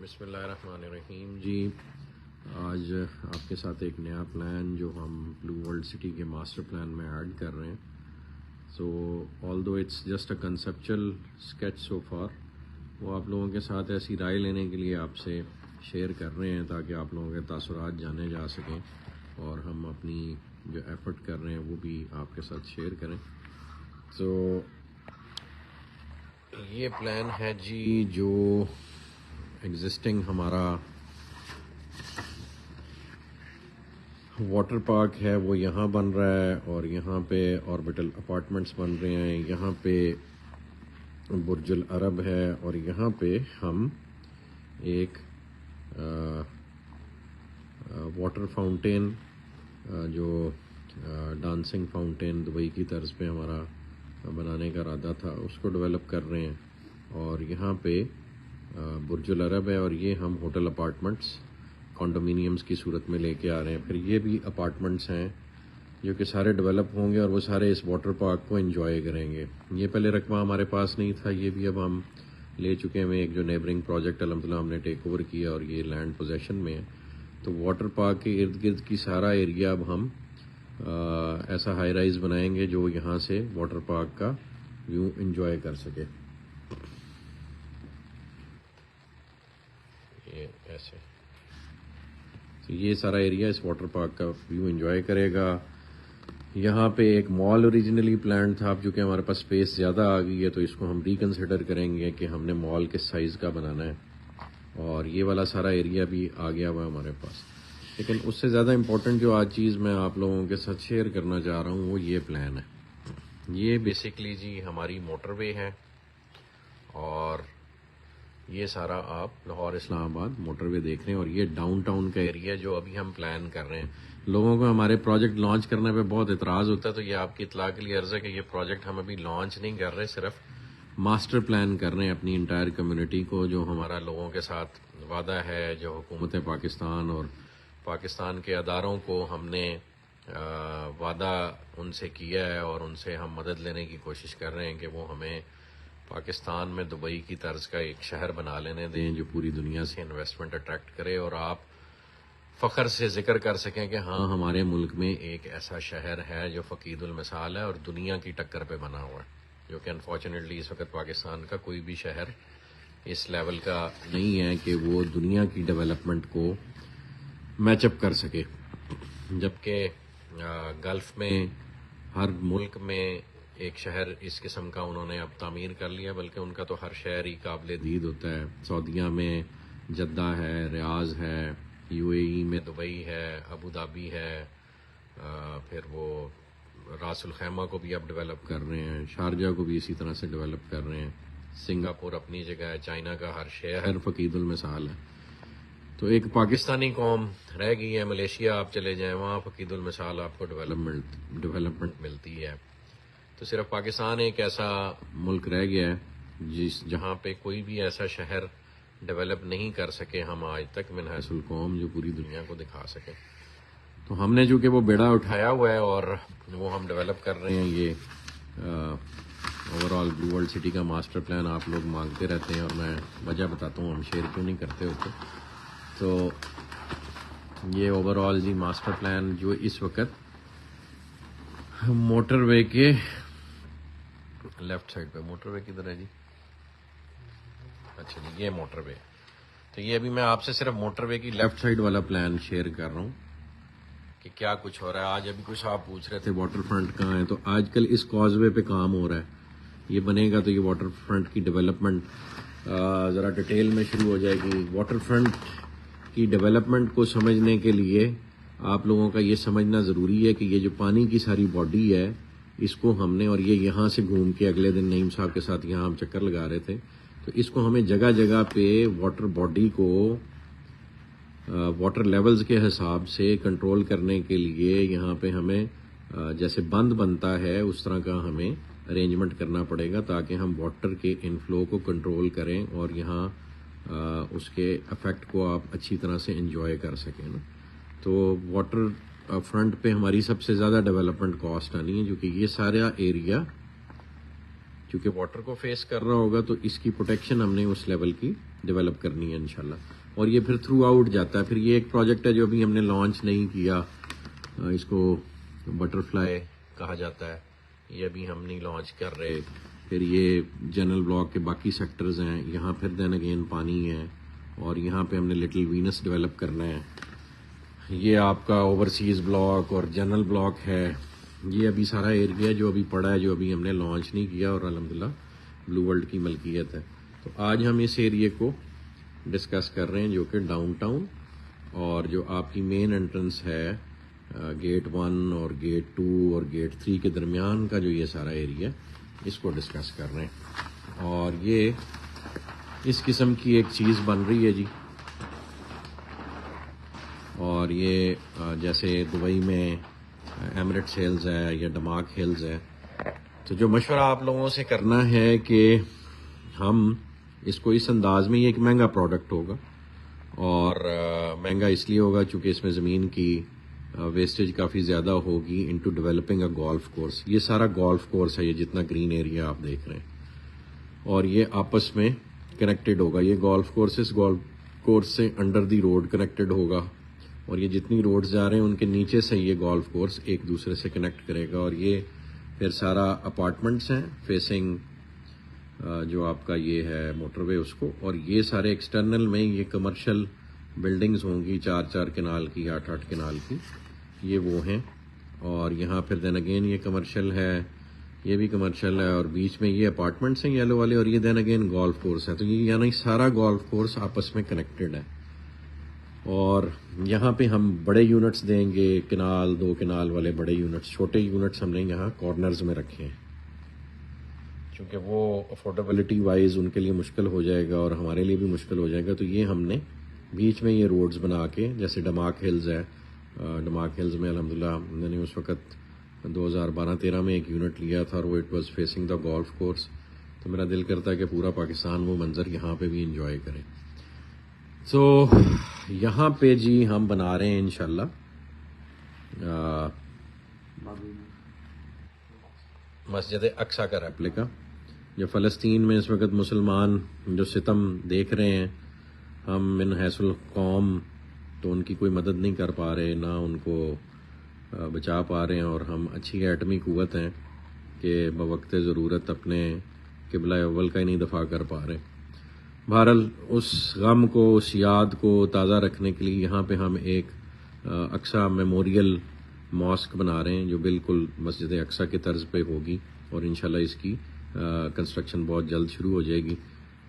بسم اللہ الرحمن الرحیم جی، آج آپ کے ساتھ ایک نیا پلان جو ہم بلو ورلڈ سٹی کے ماسٹر پلان میں ایڈ کر رہے ہیں. So although it's just a conceptual sketch so far, وہ آپ لوگوں کے ساتھ ایسی رائے لینے کے لیے آپ سے شیئر کر رہے ہیں تاکہ آپ لوگوں کے تاثرات جانے جا سکیں اور ہم اپنی جو ایفرٹ کر رہے ہیں وہ بھی آپ کے ساتھ شیئر کریں. تو یہ پلان ہے جی، جو ایگزسٹنگ ہمارا واٹر پارک ہے وہ یہاں بن رہا ہے، اور یہاں پہ آربٹل اپارٹمنٹس بن رہے ہیں، یہاں پہ برج العرب ہے، اور یہاں پہ ہم ایک واٹر فاؤنٹین جو ڈانسنگ فاؤنٹین دبئی کی طرز پہ ہمارا بنانے کا ارادہ تھا اس کو ڈیولپ کر رہے ہیں. اور یہاں پہ برج العرب ہے، اور یہ ہم ہوٹل اپارٹمنٹس کانڈومینیمز کی صورت میں لے کے آ رہے ہیں. پھر یہ بھی اپارٹمنٹس ہیں جو کہ سارے ڈیولپ ہوں گے اور وہ سارے اس واٹر پارک کو انجوائے کریں گے. یہ پہلے رقبہ ہمارے پاس نہیں تھا، یہ بھی اب ہم لے چکے ہیں. ایک جو نیبرنگ پروجیکٹ الحمدللہ ہم نے ٹیک اوور کیا اور یہ لینڈ پوزیشن میں ہے. تو واٹر پارک کے ارد گرد کی سارا ایریا اب ہم ایسا ہائی رائز بنائیں گے جو یہاں سے واٹر پارک کا ویو انجوائے کر سکے. یہ ایسے تو یہ سارا ایریا اس واٹر پارک کا ویو انجوائے کرے گا. یہاں پہ ایک مال اوریجنلی پلان تھا، اب چونکہ ہمارے پاس اسپیس زیادہ آ گئی ہے تو اس کو ہم ریکنسیڈر کریں گے کہ ہم نے مال کس سائز کا بنانا ہے. اور یہ والا سارا ایریا بھی آ گیا ہوا ہے ہمارے پاس. لیکن اس سے زیادہ امپورٹنٹ جو آج چیز میں آپ لوگوں کے ساتھ شیئر کرنا چاہ رہا ہوں وہ یہ پلان ہے. یہ بیسکلی جی ہماری موٹر وے ہے، اور یہ سارا آپ لاہور اسلام آباد موٹر وے دیکھ رہے ہیں. اور یہ ڈاؤن ٹاؤن کا ایریا جو ابھی ہم پلان کر رہے ہیں. لوگوں کو ہمارے پروجیکٹ لانچ کرنے پہ بہت اعتراض ہوتا ہے، تو یہ آپ کی اطلاع کے لیے عرض ہے کہ یہ پروجیکٹ ہم ابھی لانچ نہیں کر رہے، صرف ماسٹر پلان کر رہے ہیں اپنی انٹائر کمیونٹی کو. جو ہمارا لوگوں کے ساتھ وعدہ ہے، جو حکومت پاکستان اور پاکستان کے اداروں کو ہم نے وعدہ ان سے کیا ہے، اور ان سے ہم مدد لینے کی کوشش کر رہے ہیں کہ وہ ہمیں پاکستان میں دبئی کی طرز کا ایک شہر بنا لینے دیں جو پوری دنیا سے انویسٹمنٹ اٹریکٹ کرے، اور آپ فخر سے ذکر کر سکیں کہ ہاں ہمارے ملک میں ایک ایسا شہر ہے جو فقید المثال ہے اور دنیا کی ٹکر پہ بنا ہوا ہے. جو کہ انفارچونیٹلی اس وقت پاکستان کا کوئی بھی شہر اس لیول کا نہیں ہے کہ وہ دنیا کی ڈیولپمنٹ کو میچ اپ کر سکے. جبکہ گلف میں ہر ملک میں ایک شہر اس قسم کا انہوں نے اب تعمیر کر لیا، بلکہ ان کا تو ہر شہر ہی قابل دید ہوتا ہے. سعودیہ میں جدہ ہے، ریاض ہے، یو اے ای میں دبئی ہے، ابو دھابی ہے، پھر وہ راس الخیمہ کو بھی اب ڈیولپ کر رہے ہیں، شارجہ کو بھی اسی طرح سے ڈیولپ کر رہے ہیں، سنگاپور اپنی جگہ ہے، چائنا کا ہر شہر فقید المثال ہے. تو ایک پاکستانی قوم رہ گئی ہے، ملیشیا آپ چلے جائیں وہاں فقید المثال آپ کو ڈیولپمنٹ ملتی ہے. تو صرف پاکستان ایک ایسا ملک رہ گیا ہے جہاں پہ کوئی بھی ایسا شہر ڈیولپ نہیں کر سکے ہم آج تک من حیث القوم، جو پوری دنیا کو دکھا سکے. تو ہم نے چونکہ وہ بیڑا اٹھایا ہوا ہے اور وہ ہم ڈیولپ کر رہے ہیں. یہ اوور آل بلو ورلڈ سٹی کا ماسٹر پلان آپ لوگ مانگتے رہتے ہیں، اور میں وجہ بتاتا ہوں ہم شیئر کیوں نہیں کرتے ہوتے. تو یہ اوور آل جی ماسٹر پلان جو اس وقت موٹر وے کے لیفٹ سائڈ پہ، موٹر وے کدھر ہے جی؟ اچھا جی، یہ موٹر وے. تو یہ ابھی میں آپ سے صرف موٹر وے کی لیفٹ سائڈ والا پلان شیئر کر رہا ہوں کہ کیا کچھ ہو رہا ہے. آج ابھی کچھ آپ پوچھ رہے تھے واٹر فرنٹ کہاں ہے، تو آج کل اس کاز وے پہ کام ہو رہا ہے. یہ بنے گا تو یہ واٹر فرنٹ کی ڈیولپمنٹ ذرا ڈیٹیل میں شروع ہو جائے گی. واٹر فرنٹ کی ڈیولپمنٹ کو سمجھنے کے لیے آپ لوگوں کا یہ سمجھنا ضروری ہے کہ یہ جو پانی کی ساری باڈی ہے اس کو ہم نے، اور یہ یہاں سے گھوم کے اگلے دن نعیم صاحب کے ساتھ یہاں ہم چکر لگا رہے تھے، تو اس کو ہمیں جگہ جگہ پہ واٹر باڈی کو واٹر لیولز کے حساب سے کنٹرول کرنے کے لیے یہاں پہ ہمیں جیسے بند بنتا ہے اس طرح کا ہمیں ارینجمنٹ کرنا پڑے گا تاکہ ہم واٹر کے انفلو کو کنٹرول کریں اور یہاں اس کے افیکٹ کو آپ اچھی طرح سے انجوائے کر سکیں نا. تو واٹر فرنٹ پہ ہماری سب سے زیادہ ڈیولپمنٹ کاسٹ آنی ہے، جو کہ یہ سارا ایریا چونکہ واٹر کو فیس کر رہا ہوگا تو اس کی پروٹیکشن ہم نے اس لیول کی ڈیولپ کرنی ہے انشاءاللہ. اور یہ پھر تھرو آؤٹ جاتا ہے. پھر یہ ایک پروجیکٹ ہے جو ابھی ہم نے لانچ نہیں کیا, اس کو بٹر فلائی کہا جاتا ہے, یہ ابھی ہم نہیں لانچ کر رہے. پھر یہ جنرل بلاک کے باقی سیکٹرز ہیں, یہاں پھر دین اگین پانی ہے, اور یہاں پہ ہم نے لٹل وینس ڈیولپ کرنا ہے. یہ آپ کا اوورسیز بلاک اور جنرل بلاک ہے. یہ ابھی سارا ایریا جو ابھی پڑا ہے, جو ابھی ہم نے لانچ نہیں کیا, اور الحمدللہ بلو ورلڈ کی ملکیت ہے. تو آج ہم اس ایریے کو ڈسکس کر رہے ہیں جو کہ ڈاؤن ٹاؤن اور جو آپ کی مین انٹرنس ہے گیٹ 1 اور گیٹ 2 اور گیٹ 3 کے درمیان کا جو یہ سارا ایریا اس کو ڈسکس کر رہے ہیں. اور یہ اس قسم کی ایک چیز بن رہی ہے جی. اور یہ جیسے دبئی میں ایمریٹس ہلز ہے یا ڈماک ہلز ہے, تو جو مشورہ آپ لوگوں سے کرنا ہے کہ ہم اس کو اس انداز میں, یہ ایک مہنگا پروڈکٹ ہوگا, اور مہنگا اس لیے ہوگا چونکہ اس میں زمین کی ویسٹیج کافی زیادہ ہوگی into developing a golf course. یہ سارا گولف کورس ہے, یہ جتنا گرین ایریا آپ دیکھ رہے ہیں, اور یہ آپس میں کنیکٹڈ ہوگا. یہ گولف کورس اس گولف کورس سے انڈر دی روڈ کنیکٹڈ ہوگا, اور یہ جتنی روڈز جا رہے ہیں ان کے نیچے سے یہ گولف کورس ایک دوسرے سے کنیکٹ کرے گا. اور یہ پھر سارا اپارٹمنٹس ہیں فیسنگ جو آپ کا یہ ہے موٹر وے اس کو, اور یہ سارے ایکسٹرنل میں یہ کمرشل بلڈنگز ہوں گی 4 کنال کی 8 کنال کی, یہ وہ ہیں. اور یہاں پھر دین اگین یہ کمرشل ہے, یہ بھی کمرشل ہے, اور بیچ میں یہ اپارٹمنٹس ہیں یلو والے, اور یہ دین اگین گولف کورس ہے. تو یہ یعنی سارا گولف کورس آپس میں کنیکٹڈ ہے. اور یہاں پہ ہم بڑے یونٹس دیں گے, کنال 2 کنال والے بڑے یونٹس. چھوٹے یونٹس ہم نے یہاں کارنرز میں رکھے ہیں چونکہ وہ افورڈیبلٹی وائز ان کے لیے مشکل ہو جائے گا اور ہمارے لیے بھی مشکل ہو جائے گا. تو یہ ہم نے بیچ میں یہ روڈز بنا کے, جیسے ڈماک ہلز ہے, ڈماک ہلز میں الحمدللہ میں نے اس وقت 2012-13 میں ایک یونٹ لیا تھا, اور وہ it was facing the golf course. تو میرا دل کرتا ہے کہ پورا پاکستان وہ منظر یہاں پہ بھی انجوائے کرے. تو یہاں پہ جی ہم بنا رہے ہیں انشاءاللہ مسجد اقصیٰ کا ریپلیکا. جو فلسطین میں اس وقت مسلمان جو ستم دیکھ رہے ہیں, ہم من حیث القوم تو ان کی کوئی مدد نہیں کر پا رہے, نہ ان کو بچا پا رہے ہیں, اور ہم اچھی ایٹمی قوت ہیں کہ بوقت ضرورت اپنے قبلہ اول کا ہی نہیں دفاع کر پا رہے. بہرحال اس غم کو, اس یاد کو تازہ رکھنے کے لیے یہاں پہ ہم ایک اقصیٰ میموریل ماسک بنا رہے ہیں جو بالکل مسجد اقصیٰ کے طرز پہ ہوگی, اور انشاءاللہ اس کی کنسٹرکشن بہت جلد شروع ہو جائے گی.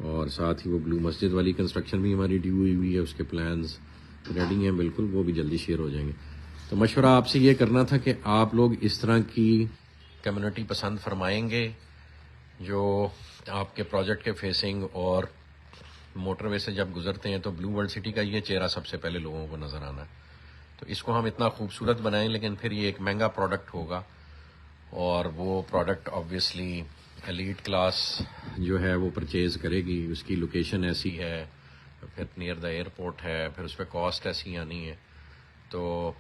اور ساتھ ہی وہ بلو مسجد والی کنسٹرکشن بھی ہماری ڈیو ہوئی ہے, اس کے پلانز ریڈی ہیں بالکل, وہ بھی جلدی شیئر ہو جائیں گے. تو مشورہ آپ سے یہ کرنا تھا کہ آپ لوگ اس طرح کی کمیونٹی پسند فرمائیں گے جو آپ کے پروجیکٹ کے فیسنگ اور موٹر وے سے جب گزرتے ہیں تو بلو ورلڈ سٹی کا یہ چہرہ سب سے پہلے لوگوں کو نظر آنا ہے. تو اس کو ہم اتنا خوبصورت بنائیں, لیکن پھر یہ ایک مہنگا پروڈکٹ ہوگا, اور وہ پروڈکٹ آبویسلی ایلیٹ کلاس جو ہے وہ پرچیز کرے گی. اس کی لوکیشن ایسی ہے, پھر نیئر دا ایئرپورٹ ہے, پھر اس پہ کاسٹ ایسی آنی ہے. تو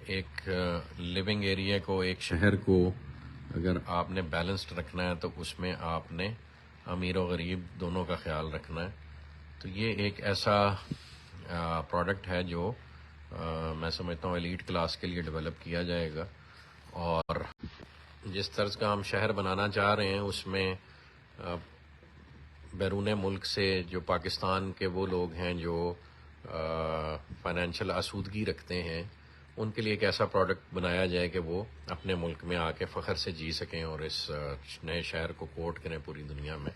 ایک لیونگ ایریا کو, ایک شہر کو اگر آپ نے بیلنسڈ رکھنا ہے تو اس میں آپ نے امیر و غریب دونوں کا خیال رکھنا ہے. تو یہ ایک ایسا پروڈکٹ ہے جو میں سمجھتا ہوں ایلیٹ کلاس کے لیے ڈیولپ کیا جائے گا. اور جس طرز کا ہم شہر بنانا چاہ رہے ہیں اس میں بیرون ملک سے جو پاکستان کے وہ لوگ ہیں جو فائنینشیل آسودگی رکھتے ہیں, ان کے لیے ایک ایسا پروڈکٹ بنایا جائے کہ وہ اپنے ملک میں آ کے فخر سے جی سکیں اور اس نئے شہر کو کوٹ کریں پوری دنیا میں.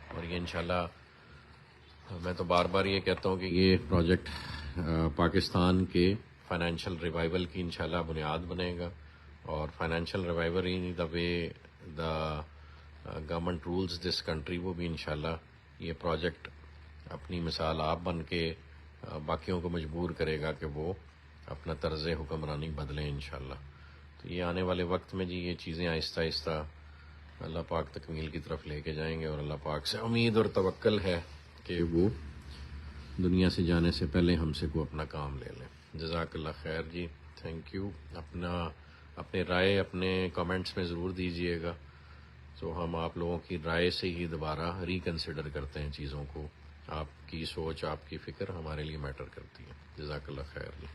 اور یہ انشاءاللہ میں تو بار بار یہ کہتا ہوں کہ یہ پروجیکٹ پاکستان کے فائنینشیل ریوائول کی انشاءاللہ بنیاد بنے گا. اور financial revival in the way the government rules this country, وہ بھی انشاءاللہ یہ پروجیکٹ اپنی مثال آپ بن کے باقیوں کو مجبور کرے گا کہ وہ اپنا طرز حکمرانی بدلیں انشاءاللہ. تو یہ آنے والے وقت میں جی یہ چیزیں آہستہ آہستہ اللہ پاک تکمیل کی طرف لے کے جائیں گے, اور اللہ پاک سے امید اور توکل ہے کہ وہ دنیا سے جانے سے پہلے ہم سے کو اپنا کام لے لیں. جزاک اللہ خیر جی, تھینک یو. اپنے رائے اپنے کامنٹس میں ضرور دیجیے گا, تو ہم آپ لوگوں کی رائے سے ہی دوبارہ ریکنسیڈر کرتے ہیں چیزوں کو. آپ کی سوچ، آپ کی فکر ہمارے لیے میٹر کرتی ہے. جزاک اللہ خیر.